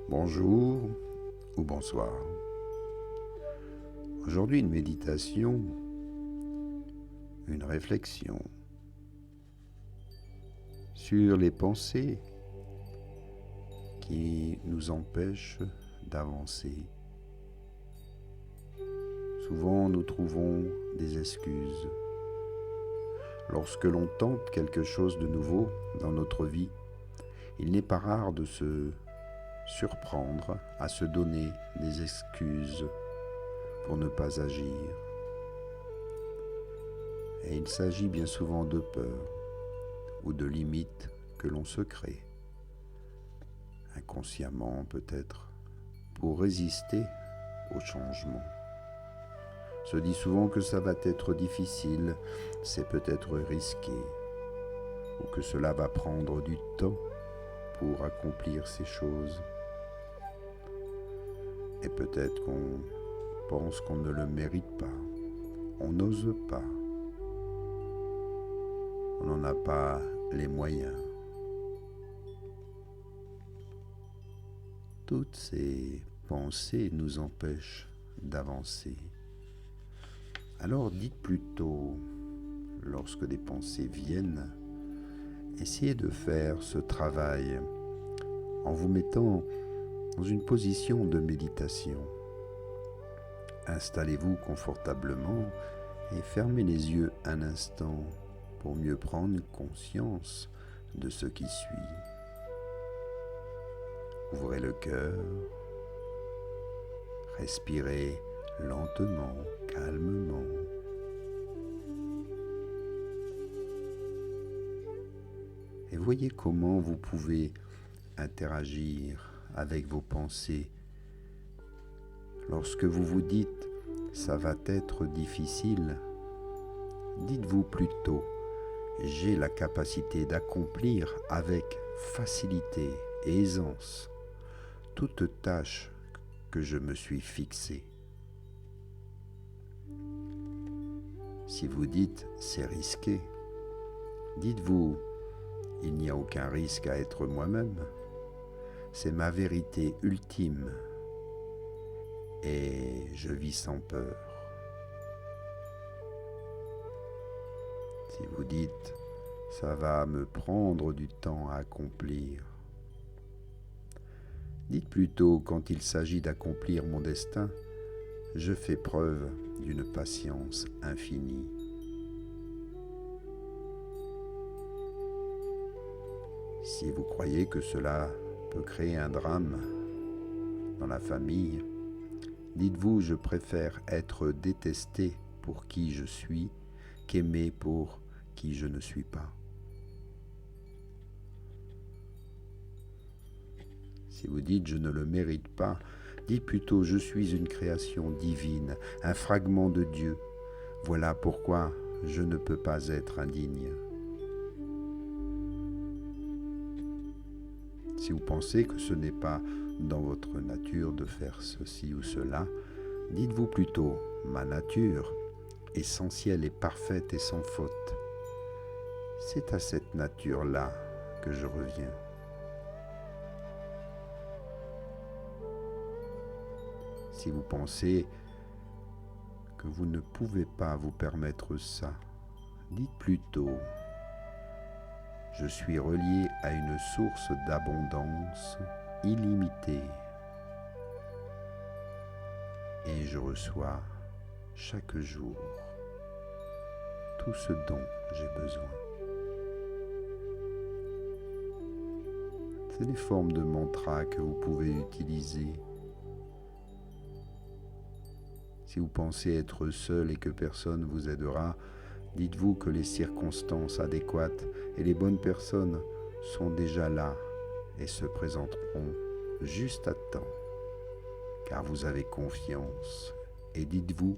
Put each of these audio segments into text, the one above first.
Bonjour ou bonsoir. Aujourd'hui, une méditation, une réflexion sur les pensées qui nous empêchent d'avancer. Souvent, nous trouvons des excuses. Lorsque l'on tente quelque chose de nouveau dans notre vie, il n'est pas rare de se surprendre à se donner des excuses pour ne pas agir. Et il s'agit bien souvent de peur ou de limites que l'on se crée, inconsciemment peut-être, pour résister au changement. On se dit souvent que ça va être difficile, c'est peut-être risqué, ou que cela va prendre du temps pour accomplir ces choses. Et peut-être qu'on pense qu'on ne le mérite pas, on n'ose pas, on n'en a pas les moyens. Toutes ces pensées nous empêchent d'avancer. Alors dites plutôt, lorsque des pensées viennent, essayez de faire ce travail en vous mettant dans une position de méditation. Installez-vous confortablement et fermez les yeux un instant pour mieux prendre conscience de ce qui suit. Ouvrez le cœur, respirez lentement, calmement. Et voyez comment vous pouvez interagir avec vos pensées. Lorsque vous vous dites « ça va être difficile », dites-vous plutôt « j'ai la capacité d'accomplir avec facilité et aisance toute tâche que je me suis fixée ». Si vous dites « c'est risqué », dites-vous « il n'y a aucun risque à être moi-même, c'est ma vérité ultime et je vis sans peur ». Si vous dites « ça va me prendre du temps à accomplir », dites plutôt « quand il s'agit d'accomplir mon destin, je fais preuve d'une patience infinie ». Si vous croyez que cela peut créer un drame dans la famille, dites-vous « je préfère être détesté pour qui je suis qu'aimé pour qui je ne suis pas ». Si vous dites « je ne le mérite pas », dites plutôt « je suis une création divine, un fragment de Dieu. Voilà pourquoi je ne peux pas être indigne ». Si vous pensez que ce n'est pas dans votre nature de faire ceci ou cela, dites-vous plutôt « ma nature, essentielle et parfaite et sans faute, c'est à cette nature-là que je reviens ». Si vous pensez que vous ne pouvez pas vous permettre ça, dites plutôt « je suis relié à une source d'abondance illimitée et je reçois chaque jour tout ce dont j'ai besoin ». C'est des formes de mantra que vous pouvez utiliser. Si vous pensez être seul et que personne vous aidera, dites-vous que les circonstances adéquates et les bonnes personnes sont déjà là et se présenteront juste à temps, car vous avez confiance. Et dites-vous,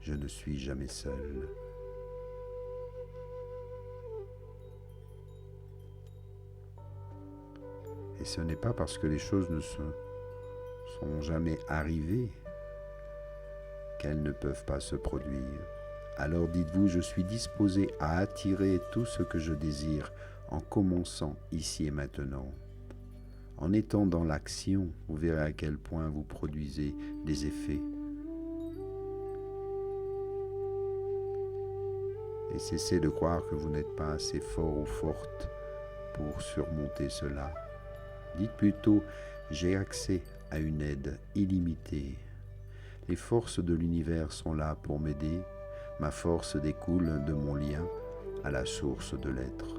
je ne suis jamais seul. Et ce n'est pas parce que les choses ne sont jamais arrivées qu'elles ne peuvent pas se produire. Alors dites-vous, je suis disposé à attirer tout ce que je désire en commençant ici et maintenant, En étant dans l'action, vous verrez à quel point vous produisez des effets. Et cessez de croire que vous n'êtes pas assez fort ou forte pour surmonter cela. Dites plutôt, j'ai accès à une aide illimitée. Les forces de l'univers sont là pour m'aider. Ma force découle de mon lien à la source de l'être.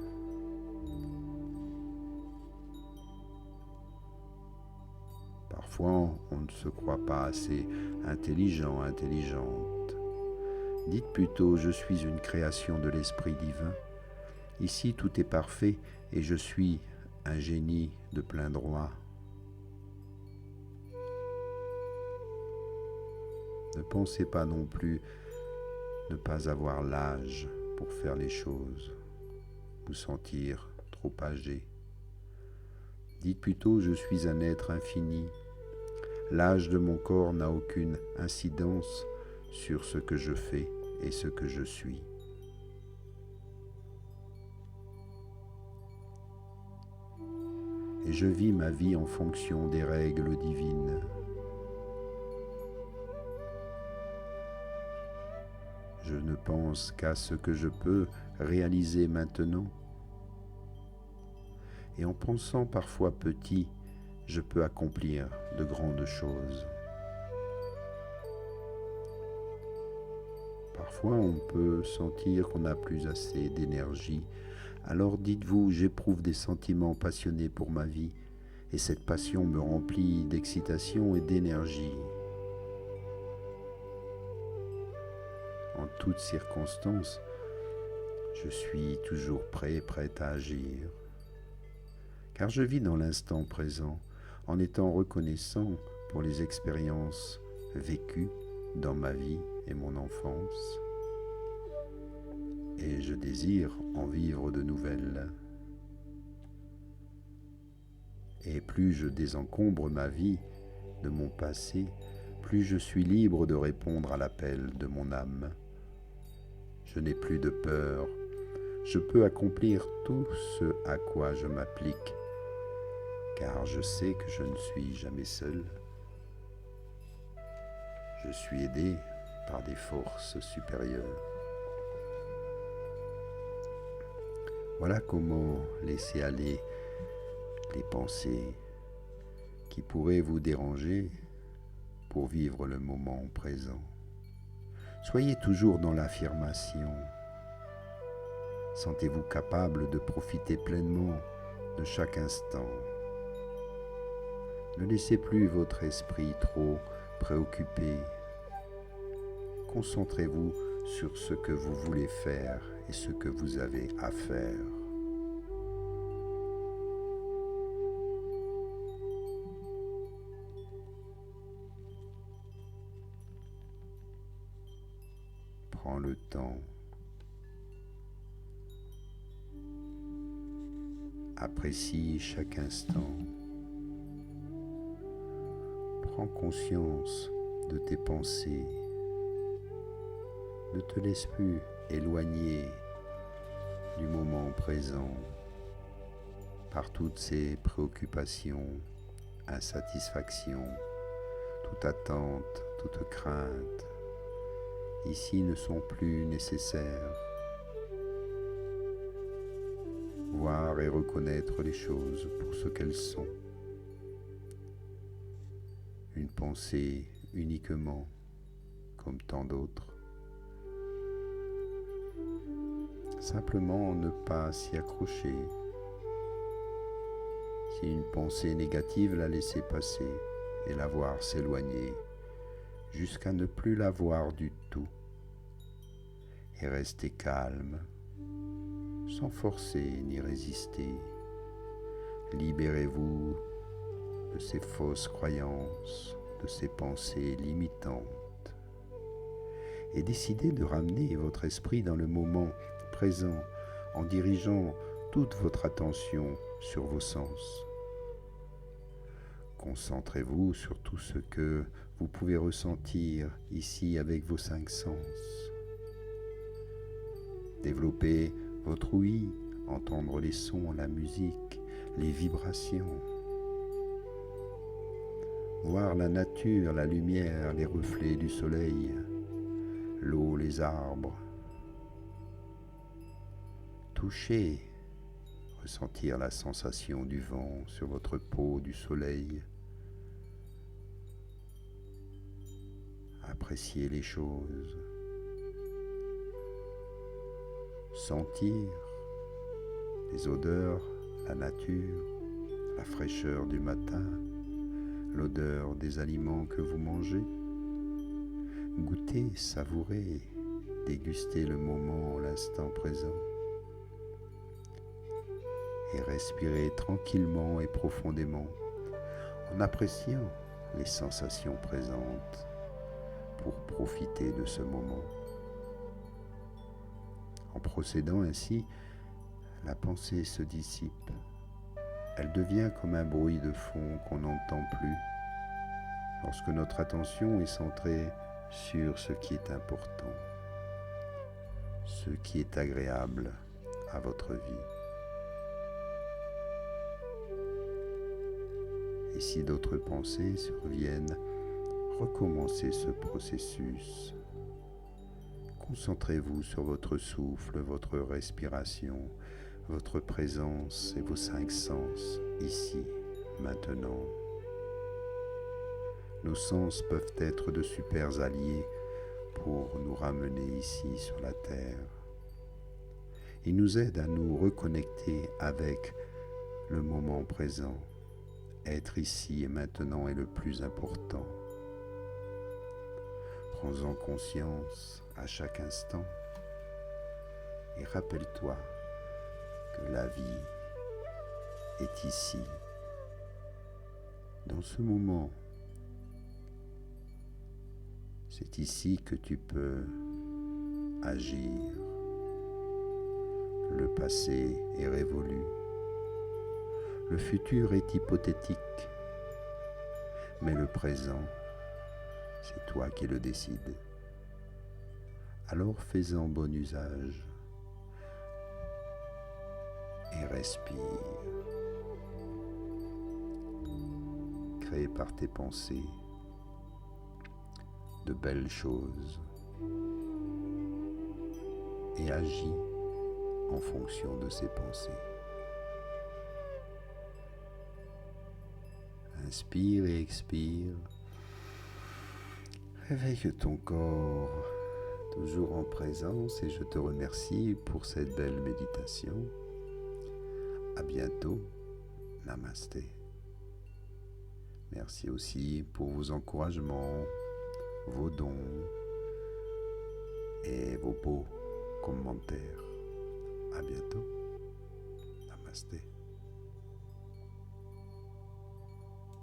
Parfois, on ne se croit pas assez intelligent, intelligente. Dites plutôt, je suis une création de l'Esprit divin. Ici, tout est parfait et je suis un génie de plein droit. Ne pensez pas non plus ne pas avoir l'âge pour faire les choses, vous sentir trop âgé. Dites plutôt, je suis un être infini. L'âge de mon corps n'a aucune incidence sur ce que je fais et ce que je suis. Et je vis ma vie en fonction des règles divines. Je ne pense qu'à ce que je peux réaliser maintenant. Et en pensant parfois petit, je peux accomplir de grandes choses. Parfois, on peut sentir qu'on n'a plus assez d'énergie. Alors dites-vous, j'éprouve des sentiments passionnés pour ma vie, et cette passion me remplit d'excitation et d'énergie. En toutes circonstances, je suis toujours prête à agir. Car je vis dans l'instant présent, en étant reconnaissant pour les expériences vécues dans ma vie et mon enfance. Et je désire en vivre de nouvelles. Et plus je désencombre ma vie de mon passé, plus je suis libre de répondre à l'appel de mon âme. Je n'ai plus de peur. Je peux accomplir tout ce à quoi je m'applique, car je sais que je ne suis jamais seul. Je suis aidé par des forces supérieures. Voilà comment laisser aller les pensées qui pourraient vous déranger pour vivre le moment présent. Soyez toujours dans l'affirmation. Sentez-vous capable de profiter pleinement de chaque instant. Ne laissez plus votre esprit trop préoccupé. Concentrez-vous sur ce que vous voulez faire et ce que vous avez à faire. Prends le temps. Apprécie chaque instant. Prends conscience de tes pensées. Ne te laisse plus éloigner du moment présent par toutes ces préoccupations, insatisfactions, toute attente, toute crainte. Ici ne sont plus nécessaires. Voir et reconnaître les choses pour ce qu'elles sont. Une pensée uniquement, comme tant d'autres. Simplement ne pas s'y accrocher. Si une pensée négative, la laisser passer et la voir s'éloigner jusqu'à ne plus la voir du tout et rester calme, sans forcer ni résister. Libérez-vous de ces fausses croyances, de ces pensées limitantes et décidez de ramener votre esprit dans le moment présent en dirigeant toute votre attention sur vos sens. Concentrez-vous sur tout ce que vous pouvez ressentir ici avec vos 5 sens. Développez votre ouïe, entendre les sons, la musique, les vibrations. voir la nature, la lumière, les reflets du soleil, l'eau, les arbres, toucher, ressentir la sensation du vent sur votre peau, du soleil, apprécier les choses, sentir les odeurs, la nature, la fraîcheur du matin, l'odeur des aliments que vous mangez. Goûter, savourer, déguster le moment, l'instant présent. Et respirer tranquillement et profondément en appréciant les sensations présentes pour profiter de ce moment. En procédant ainsi, la pensée se dissipe. Elle devient comme un bruit de fond qu'on n'entend plus lorsque notre attention est centrée sur ce qui est important, ce qui est agréable à votre vie. Et si d'autres pensées surviennent, recommencez ce processus. Concentrez-vous sur votre souffle, votre respiration, votre présence et vos 5 sens, ici, maintenant. Nos sens peuvent être de super alliés pour nous ramener ici sur la terre. Ils nous aident à nous reconnecter avec le moment présent. Être ici et maintenant est le plus important. Prends-en conscience à chaque instant et rappelle-toi que la vie est ici, dans ce moment. C'est ici que tu peux agir. Le passé est révolu. Le futur est hypothétique. Mais le présent, c'est toi qui le décides. Alors fais-en bon usage et respire. Crée par tes pensées de belles choses et agis en fonction de ces pensées. Inspire et expire. Réveille ton corps toujours en présence et je te remercie pour cette belle méditation. À bientôt. Namasté. Merci aussi pour vos encouragements, vos dons et vos beaux commentaires. À bientôt. Namasté.